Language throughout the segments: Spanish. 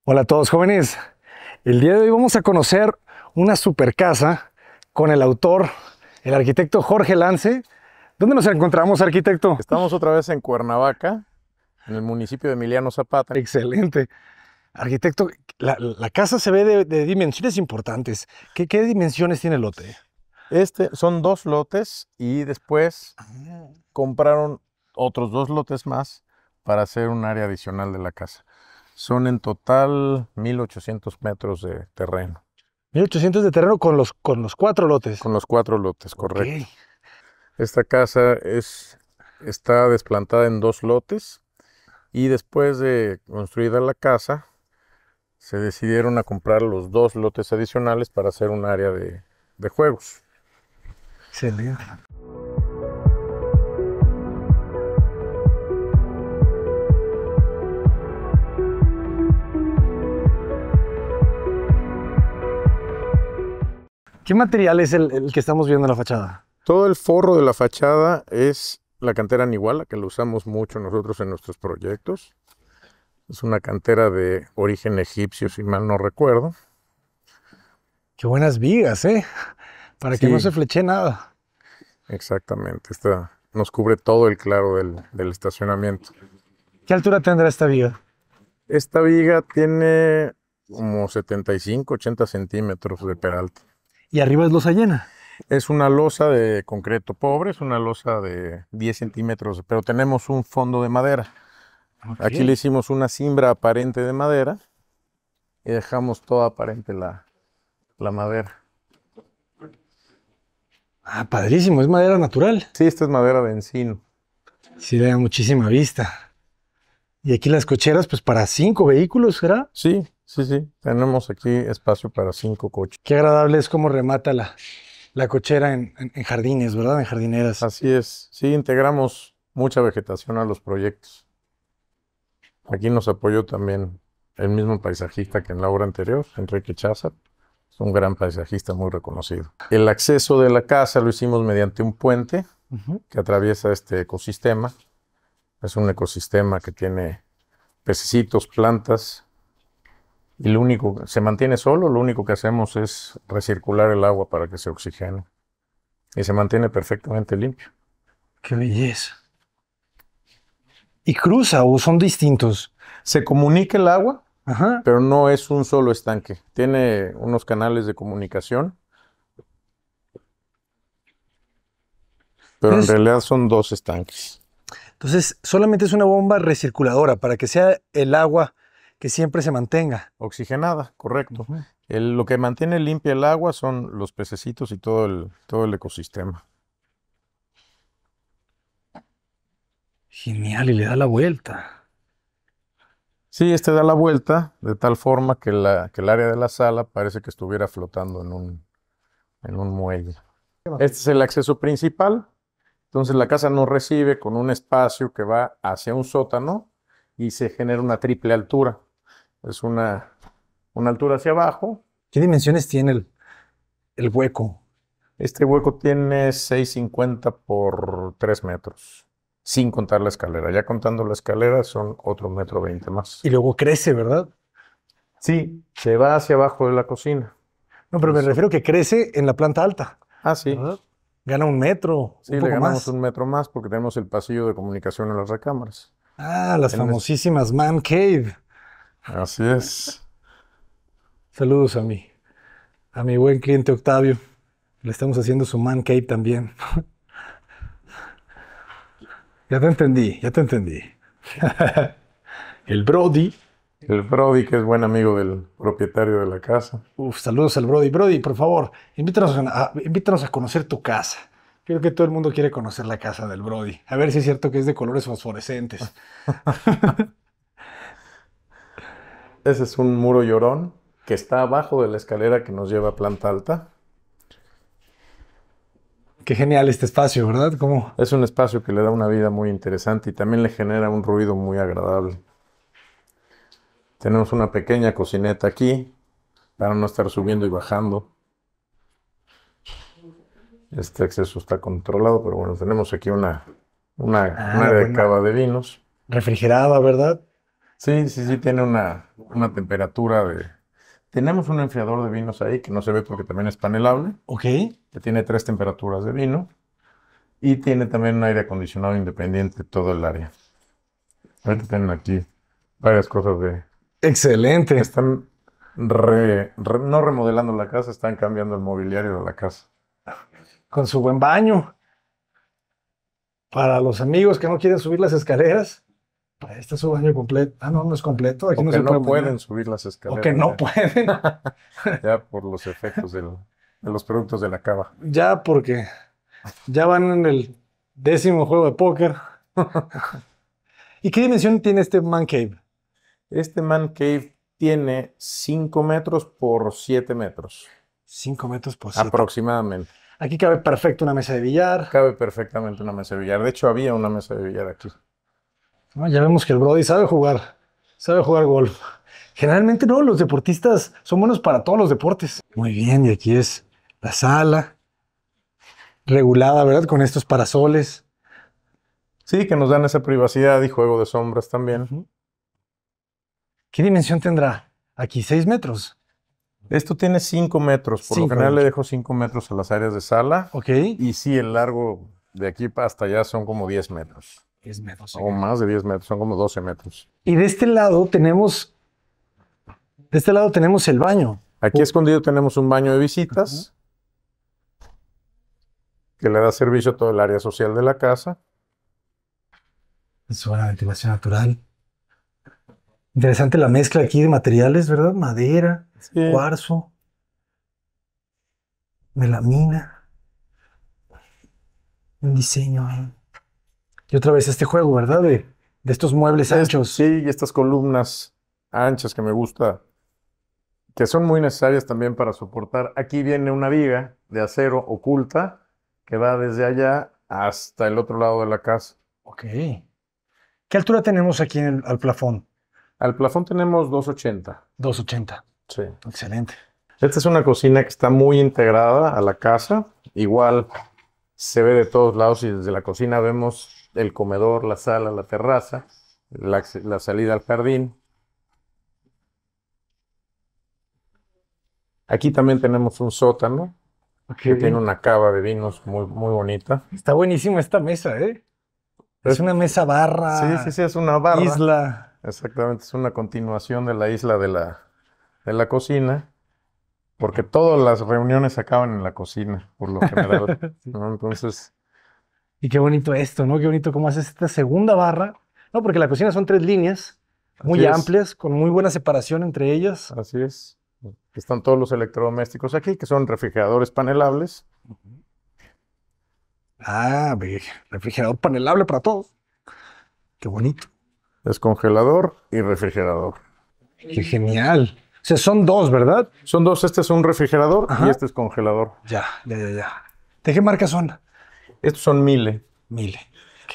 Hola a todos jóvenes, el día de hoy vamos a conocer una super casa con el autor, el arquitecto Jorge Lance. ¿Dónde nos encontramos, arquitecto? Estamos otra vez en Cuernavaca, en el municipio de Emiliano Zapata. Excelente. Arquitecto, la casa se ve de dimensiones importantes. ¿Qué dimensiones tiene el lote? Son dos lotes y después compraron otros dos lotes más para hacer un área adicional de la casa. Son en total 1800 metros de terreno. 1800 de terreno con los 4 lotes. Con los 4 lotes, Ok. correcto. Esta casa está desplantada en dos lotes y después de construida la casa, se decidieron a comprar los dos lotes adicionales para hacer un área de juegos. Excelente. ¿Qué material es el que estamos viendo en la fachada? Todo el forro de la fachada es la cantera Nihuala, que lo usamos mucho nosotros en nuestros proyectos. Es una cantera de origen egipcio, si mal no recuerdo. Qué buenas vigas, ¿eh? Para que no Sí, se fleche nada. exactamente. Esta nos cubre todo el claro del estacionamiento. ¿Qué altura tendrá esta viga? Esta viga tiene como 75, 80 centímetros de peralte. Y arriba es losa llena. Es una losa de concreto pobre, es una losa de 10 centímetros, pero tenemos un fondo de madera. Ok. Aquí le hicimos una cimbra aparente de madera y dejamos toda aparente la madera. Ah, padrísimo, es madera natural. Sí, esta es madera de encino. Sí, da muchísima vista. Y aquí las cocheras, pues para 5 vehículos, ¿será? Sí, sí, sí. Tenemos aquí espacio para 5 coches. Qué agradable es cómo remata la cochera en jardines, ¿verdad? En jardineras. Así es. Sí, integramos mucha vegetación a los proyectos. Aquí nos apoyó también el mismo paisajista que en la obra anterior, Enrique Cházar. Es un gran paisajista muy reconocido. El acceso de la casa lo hicimos mediante un puente Ujú. que atraviesa este ecosistema. Es un ecosistema que tiene pececitos, plantas, y se mantiene solo, lo único que hacemos es recircular el agua para que se oxigene. Y se mantiene perfectamente limpio. Qué belleza. ¿Y cruza o son distintos? Se comunica el agua, Ajá. pero no es un solo estanque. Tiene unos canales de comunicación, pero en Entonces, realidad son dos estanques. entonces, solamente es una bomba recirculadora para que sea el agua que siempre se mantenga. Oxigenada, correcto. Ujú. Lo que mantiene limpia el agua son los pececitos y todo el ecosistema. Genial, y le da la vuelta. Sí, este da la vuelta de tal forma que el área de la sala parece que estuviera flotando en un muelle. Este es el acceso principal. Entonces la casa nos recibe con un espacio que va hacia un sótano y se genera una triple altura. Es una altura hacia abajo. ¿Qué dimensiones tiene el hueco? Este hueco tiene 6,50 por 3 metros, sin contar la escalera. Ya contando la escalera son otro 1,20 m más. Y luego crece, ¿verdad? Sí, se va hacia abajo de la cocina. No, pero me Eso. refiero que crece en la planta alta, Ah, sí. ¿verdad? Gana 1 metro, Sí, un le poco ganamos más. 1 metro más porque tenemos el pasillo de comunicación en las recámaras. Ah, las En es- famosísimas Man Cave. Así es. Saludos a mi buen cliente Octavio. Le estamos haciendo su Man Cave también. Ya te entendí, ya te entendí. El Brody. El Brody, que es buen amigo del propietario de la casa. Uf, saludos al Brody. Brody, por favor, invítanos a conocer tu casa. Creo que todo el mundo quiere conocer la casa del Brody. A ver si es cierto que es de colores fosforescentes. Ese es un muro llorón que está abajo de la escalera que nos lleva a planta alta. Qué genial este espacio, ¿verdad? Como Es un espacio que le da una vida muy interesante y también le genera un ruido muy agradable. Tenemos una pequeña cocineta aquí para no estar subiendo y bajando. Este acceso está controlado, pero bueno, tenemos aquí un área de buena. cava de vinos. Refrigerada, ¿verdad? Sí, tiene una temperatura de... Tenemos un enfriador de vinos ahí que no se ve porque también es panelable, Ok. que tiene 3 temperaturas de vino y tiene también un aire acondicionado independiente todo el área. Ahorita tienen aquí varias cosas de... Excelente. Están no remodelando la casa, están cambiando el mobiliario de la casa. Con su buen baño. Para los amigos que no quieren subir las escaleras, ahí está su baño completo. Ah, no, no es completo. Aquí O no que se puede no bañar. pueden subir las O que escaleras no ya, pueden. ya por los efectos de los productos de la cava. Ya porque ya van en el 10º juego de póker. ¿Y qué dimensión tiene este man cave? Este man cave tiene 5 metros por 7 metros, 5 metros por 7. aproximadamente. Aquí cabe perfecto una mesa de billar. Cabe perfectamente una mesa de billar. De hecho, había una mesa de billar aquí. Ah, ya vemos que el Brody sabe jugar golf. Generalmente no, los deportistas son buenos para todos los deportes. Muy bien, y aquí es la sala, regulada, ¿verdad? Con estos parasoles. Sí, que nos dan esa privacidad y juego de sombras también. Ujú. ¿Qué dimensión tendrá? Aquí 6 metros. Esto tiene 5 metros. Por lo 5 general le metros. dejo 5 metros a las áreas de sala. Ok. Y sí, el largo de aquí hasta allá son como 10 metros. 10 metros. O más de 10 metros, son como 12 metros. Y de este lado tenemos el baño. Aquí escondido tenemos un baño de visitas que le da servicio a todo el área social de la casa. Es una ventilación natural. Interesante la mezcla aquí de materiales, ¿verdad? Madera, Sí, cuarzo, melamina, un diseño. Y otra vez este juego, ¿verdad? De estos muebles anchos. sí, y estas columnas anchas que me gusta, que son muy necesarias también para soportar. Aquí viene una viga de acero oculta que va desde allá hasta el otro lado de la casa. Ok. ¿Qué altura tenemos aquí al plafón? Al plafón tenemos 2,80. 2,80. Sí. Excelente. Esta es una cocina que está muy integrada a la casa. Igual se ve de todos lados y desde la cocina vemos el comedor, la sala, la terraza, la salida al jardín. Aquí también tenemos un sótano Ok. que tiene una cava de vinos muy, muy bonita. Está buenísima esta mesa, ¿eh? Es una mesa barra, Sí, es una barra. isla. Exactamente, es una continuación de la isla de la cocina, porque todas las reuniones acaban en la cocina, por lo general, ¿no? Entonces, Y qué bonito esto, ¿no? Qué bonito cómo haces esta segunda barra. No, porque la cocina son 3 líneas muy así es, amplias, con muy buena separación entre ellas. así es. Están todos los electrodomésticos aquí, que son refrigeradores panelables. Ah, refrigerador panelable para todos. Qué bonito. Descongelador y refrigerador. Qué genial. O sea, son 2, ¿verdad? Son dos, este es un refrigerador Ajá. y este es congelador. Ya. ¿De qué marca son? Estos son Miele. Miele. Ok.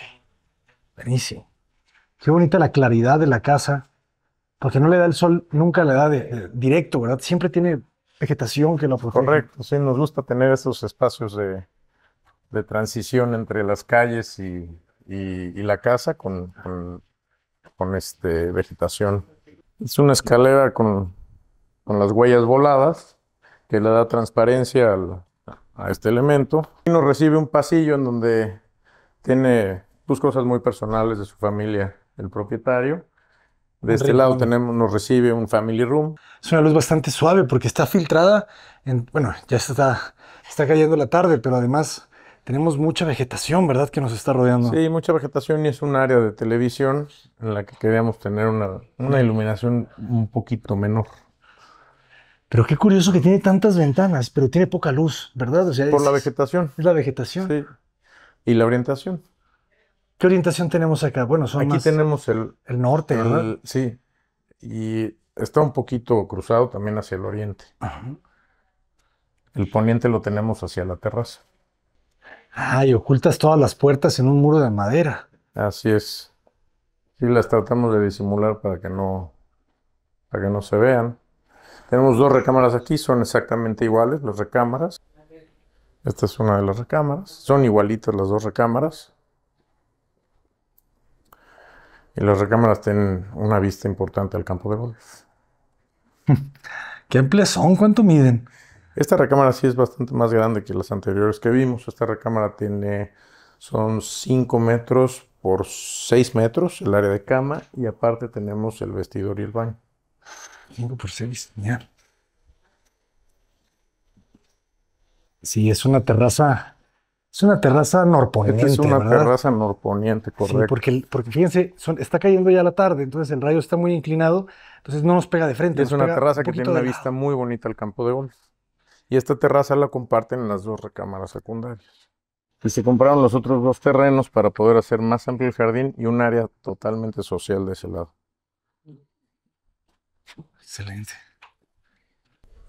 Buenísimo. Qué bonita la claridad de la casa, porque no le da el sol, nunca le da directo, ¿verdad? Siempre tiene vegetación que lo protege. Correcto, sí, nos gusta tener esos espacios de transición entre las calles y la casa con vegetación. Es una escalera con las huellas voladas que le da transparencia a este elemento. Y nos recibe un pasillo en donde tiene pues, cosas muy personales de su familia, el propietario. De este lado nos recibe un family room. Es una luz bastante suave porque está filtrada. Bueno, ya está cayendo la tarde, pero además tenemos mucha vegetación, ¿verdad? Que nos está rodeando. Sí, mucha vegetación y es un área de televisión en la que queríamos tener una iluminación un poquito menor. Pero qué curioso que tiene tantas ventanas, pero tiene poca luz, ¿verdad? O sea, Por la vegetación. Es la vegetación. Sí. Y la orientación. ¿Qué orientación tenemos acá? Bueno, son Aquí más tenemos el norte, ¿verdad? sí. Y está un poquito cruzado también hacia el oriente. Ajá. El poniente lo tenemos hacia la terraza. Ah, y ocultas todas las puertas en un muro de madera. Así es. Sí, las tratamos de disimular para que no se vean. Tenemos 2 recámaras aquí, son exactamente iguales las recámaras. Esta es una de las recámaras. Son igualitas las 2 recámaras. Y las recámaras tienen una vista importante al campo de golf. ¿Qué amplias son? ¿Cuánto miden? Esta recámara sí es bastante más grande que las anteriores que vimos. Esta recámara son 5 metros por 6 metros el área de cama y aparte tenemos el vestidor y el baño. 5 por 6, genial. Sí, es una terraza norponiente, Esta es una ¿verdad? terraza norponiente, Sí, correcto. porque fíjense, está cayendo ya la tarde, entonces el rayo está muy inclinado, entonces no nos pega de frente. Es nos una pega terraza un que tiene poquito una de vista lado. muy bonita al campo de golf. Y esta terraza la comparten las 2 recámaras secundarias. Y se compraron los otros 2 terrenos para poder hacer más amplio el jardín y un área totalmente social de ese lado. Excelente.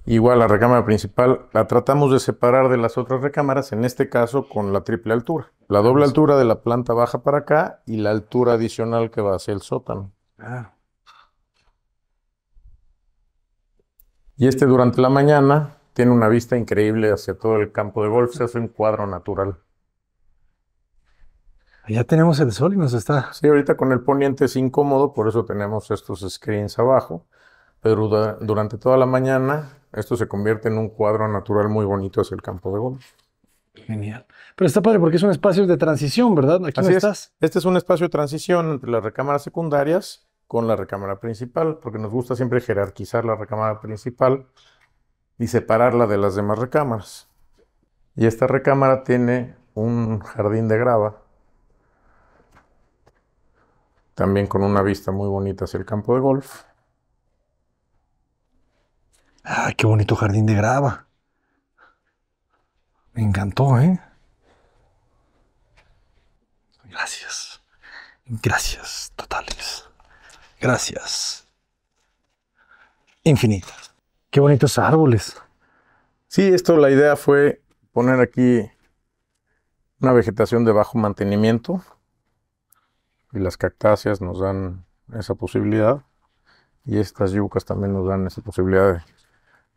Igual la recámara principal la tratamos de separar de las otras recámaras, en este caso con la triple altura. La doble altura de la planta baja para acá y la altura adicional que va hacia el sótano. Ah, Y durante la mañana tiene una vista increíble hacia todo el campo de golf, se hace un cuadro natural. ya tenemos el sol y nos está... Sí, ahorita con el poniente es incómodo, por eso tenemos estos screens abajo, pero durante toda la mañana esto se convierte en un cuadro natural muy bonito hacia el campo de golf. Genial. Pero está padre porque es un espacio de transición, ¿verdad? Aquí no Así es. estás. Este es un espacio de transición entre las recámaras secundarias con la recámara principal, porque nos gusta siempre jerarquizar la recámara principal y separarla de las demás recámaras. Y esta recámara tiene un jardín de grava, también con una vista muy bonita hacia el campo de golf. Ah, qué bonito jardín de grava. Me encantó, ¿eh? Gracias. Gracias totales. Gracias. Infinitas. Qué bonitos árboles. Sí, la idea fue poner aquí una vegetación de bajo mantenimiento y las cactáceas nos dan esa posibilidad y estas yucas también nos dan esa posibilidad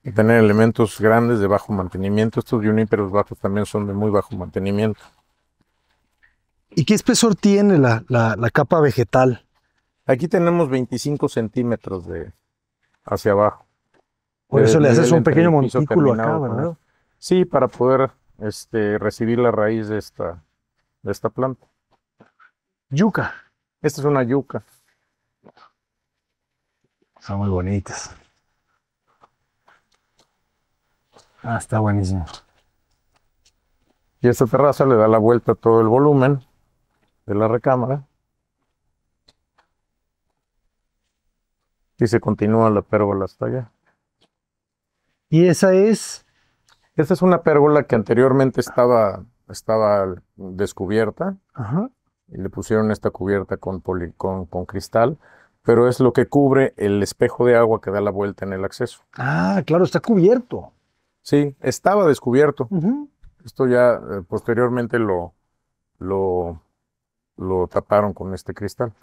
de tener elementos grandes de bajo mantenimiento. Estos juníperos bajos también son de muy bajo mantenimiento. ¿Y qué espesor tiene la capa vegetal? Aquí tenemos 25 centímetros hacia abajo. Por eso le haces Nivel un entre pequeño el piso montículo acá, terminado con ¿verdad? esto. Sí, para poder recibir la raíz de esta planta. Yuca. Esta es una yuca. Son muy bonitas. Ah, está buenísimo. Y esta terraza le da la vuelta a todo el volumen de la recámara. Y se continúa la pérgola hasta allá. Y esa es... Esta es una pérgola que anteriormente estaba descubierta. Ajá. Y le pusieron esta cubierta con cristal, pero es lo que cubre el espejo de agua que da la vuelta en el acceso. Ah, claro, está cubierto. Sí, estaba descubierto. Ujú. Esto ya posteriormente lo taparon con este cristal.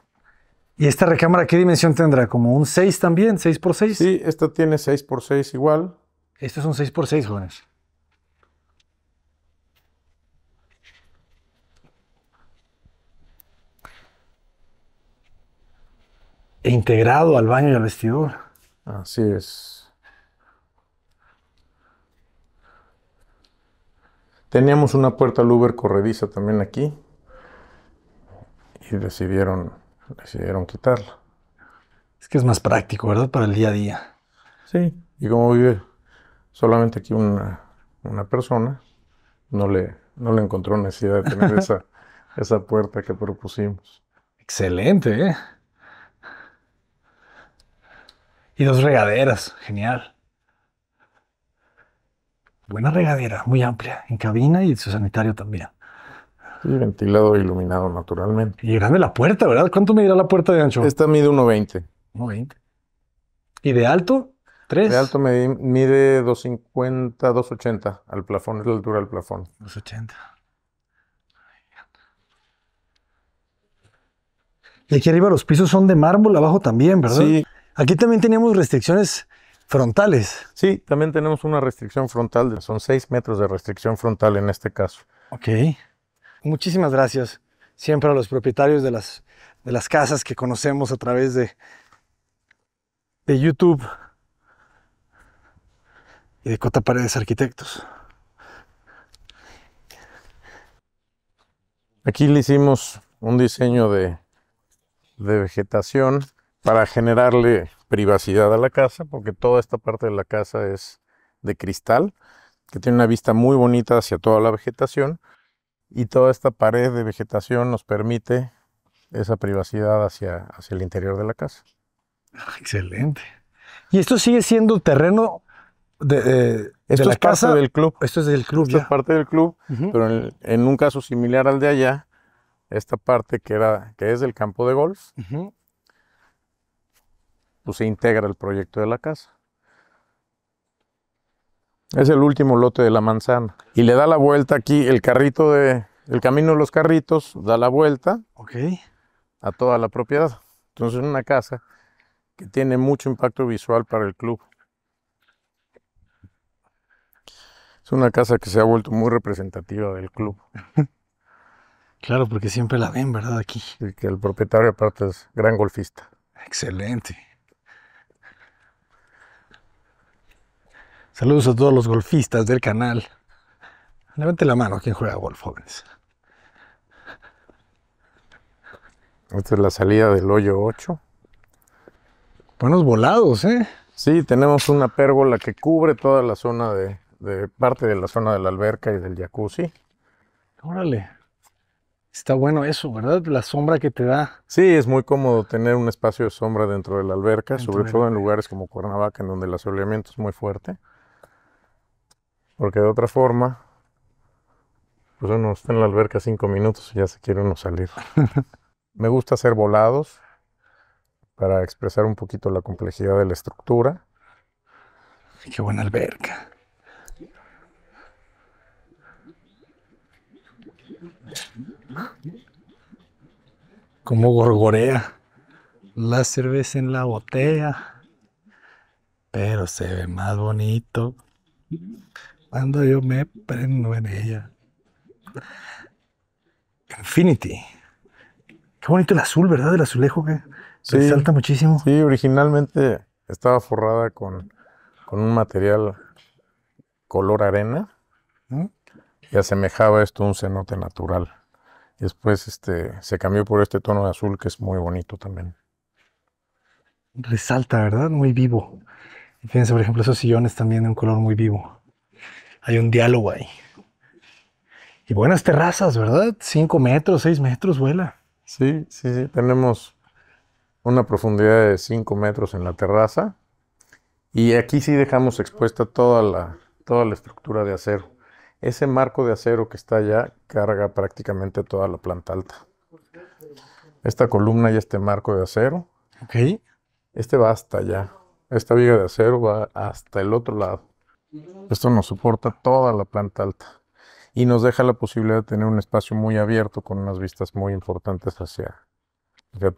¿Y esta recámara qué dimensión tendrá? ¿Como un 6 también? ¿6 por 6? Sí, esta tiene 6 por 6 igual. Esto es un 6 por 6, jóvenes. E integrado al baño y al vestidor. Así es. Teníamos una puerta louver corrediza también aquí y decidieron quitarla. Es que es más práctico, ¿verdad? Para el día a día. Sí, y como vive solamente aquí una persona, no le encontró necesidad de tener esa puerta que propusimos. Excelente, ¿eh? Y 2 regaderas. Genial. Buena regadera, muy amplia. En cabina y su sanitario también. Sí, ventilado e iluminado naturalmente. Y grande la puerta, ¿verdad? ¿Cuánto medirá la puerta de ancho? Esta mide 1.20. 1.20. ¿Y de alto? 3. De alto mide 2.50, 2.80 al plafón, es la altura del plafón. 2.80. Y aquí arriba los pisos son de mármol, abajo también, ¿verdad? Sí, Aquí también teníamos restricciones frontales. sí, también tenemos una restricción frontal, son 6 metros de restricción frontal en este caso. Ok. Muchísimas gracias. siempre a los propietarios de las casas que conocemos a través de YouTube y de Cota Paredes Arquitectos. Aquí le hicimos un diseño de vegetación para generarle privacidad a la casa, porque toda esta parte de la casa es de cristal, que tiene una vista muy bonita hacia toda la vegetación, y toda esta pared de vegetación nos permite esa privacidad hacia el interior de la casa. Excelente. ¿Y esto sigue siendo terreno de Esto la es parte casa? del club. Esto es del club Esto ya. es parte del club, Ujú. pero en un caso similar al de allá, esta parte que es del campo de golf, Ujú. pues se integra el proyecto de la casa. Es el último lote de la manzana. Y le da la vuelta aquí, el camino de los carritos, da la vuelta Ok. a toda la propiedad. Entonces es una casa que tiene mucho impacto visual para el club. Es una casa que se ha vuelto muy representativa del club. Claro, porque siempre la ven, ¿verdad? Aquí. Y que el propietario aparte es gran golfista. Excelente. Saludos a todos los golfistas del canal. Levante la mano quien juega golf, jóvenes. Esta es la salida del hoyo 8. Buenos volados, ¿eh? Sí, tenemos una pérgola que cubre toda la zona de parte de la zona de la alberca y del jacuzzi. Órale. Está bueno eso, ¿verdad? La sombra que te da. Sí, es muy cómodo tener un espacio de sombra dentro de la alberca, Dentro sobre de la todo en alberca. lugares como Cuernavaca, en donde el asoleamiento es muy fuerte. Porque de otra forma, pues uno está en la alberca 5 minutos y ya se quiere uno salir. Me gusta hacer volados para expresar un poquito la complejidad de la estructura. Qué buena alberca. Como gorgorea la cerveza en la botella, pero se ve más bonito cuando yo me prendo en ella. Infinity. Qué bonito el azul, ¿verdad? El azulejo que Sí, resalta muchísimo. sí, originalmente estaba forrada con un material color arena ¿No? y asemejaba esto a un cenote natural. Y después se cambió por este tono de azul que es muy bonito también. Resalta, ¿verdad? Muy vivo. Y fíjense, por ejemplo, esos sillones también de un color muy vivo. Hay un diálogo ahí. Y buenas terrazas, ¿verdad? 5 metros, 6 metros, vuela. Sí, sí, sí. Tenemos una profundidad de 5 metros en la terraza. Y aquí sí dejamos expuesta toda la estructura de acero. Ese marco de acero que está allá carga prácticamente toda la planta alta. Esta columna y este marco de acero, Ok. va hasta allá. Esta viga de acero va hasta el otro lado. Esto nos soporta toda la planta alta. Y nos deja la posibilidad de tener un espacio muy abierto con unas vistas muy importantes hacia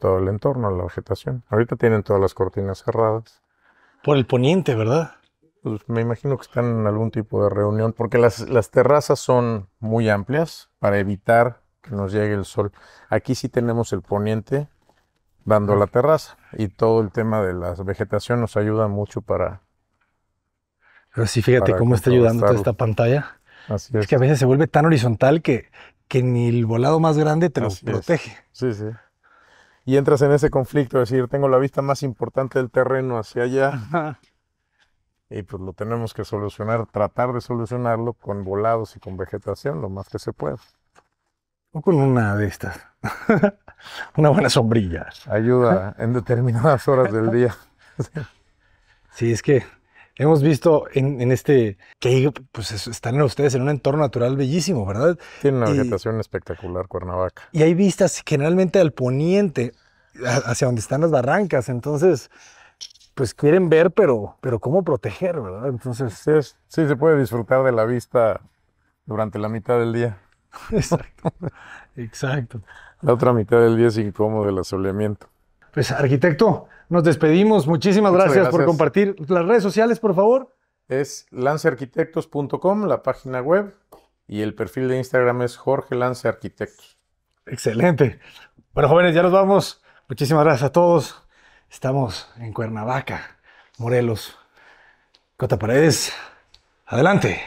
todo el entorno, la vegetación. Ahorita tienen todas las cortinas cerradas. Por el poniente, ¿verdad? Pues me imagino que están en algún tipo de reunión, porque las terrazas son muy amplias para evitar que nos llegue el sol. Aquí sí tenemos el poniente dando a la terraza y todo el tema de la vegetación nos ayuda mucho para Pero sí, fíjate cómo está ayudando toda esta pantalla. Así Es es. que a veces se vuelve tan horizontal que ni el volado más grande te lo Así es. protege. Sí, sí. Y entras en ese conflicto, es decir, tengo la vista más importante del terreno hacia allá Ajá. y pues lo tenemos que solucionar, tratar de solucionarlo con volados y con vegetación lo más que se pueda. O con una de estas. Una buena sombrilla. Ayuda en determinadas horas del día. Sí, es que hemos visto en este que pues están ustedes en un entorno natural bellísimo, ¿verdad? Tiene una Y- vegetación espectacular Cuernavaca. Y hay vistas generalmente al poniente, hacia donde están las barrancas. Entonces, pues quieren ver, pero ¿cómo proteger, verdad? Entonces, Sí, se puede disfrutar de la vista durante la mitad del día. exacto, exacto. La otra mitad del día es incómodo el asoleamiento. Pues arquitecto, nos despedimos. Muchísimas Muchas gracias por gracias. compartir las redes sociales, por favor. Es lancearquitectos.com, la página web, y el perfil de Instagram es Jorge Lance Arquitectos. Excelente. Bueno, jóvenes, ya nos vamos. Muchísimas gracias a todos. Estamos en Cuernavaca, Morelos. Cota Paredes, adelante.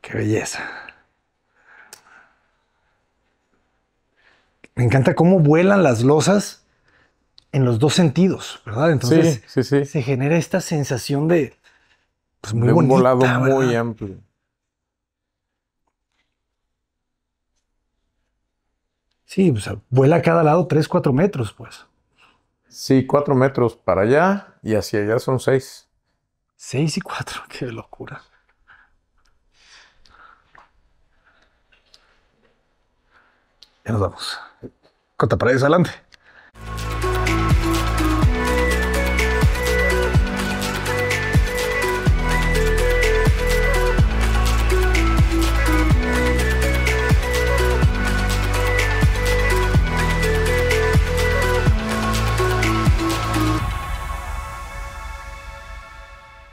Qué belleza. Me encanta cómo vuelan las losas en los dos sentidos, ¿verdad? Entonces Sí, sí, sí. se genera esta sensación de, pues muy De un bonita, volado muy ¿verdad? amplio. Sí, o sea, vuela a cada lado 3, 4 metros, pues. Sí, 4 metros para allá y hacia allá son 6. 6 y 4, qué locura. Ya nos vamos. Cota Paredes, adelante.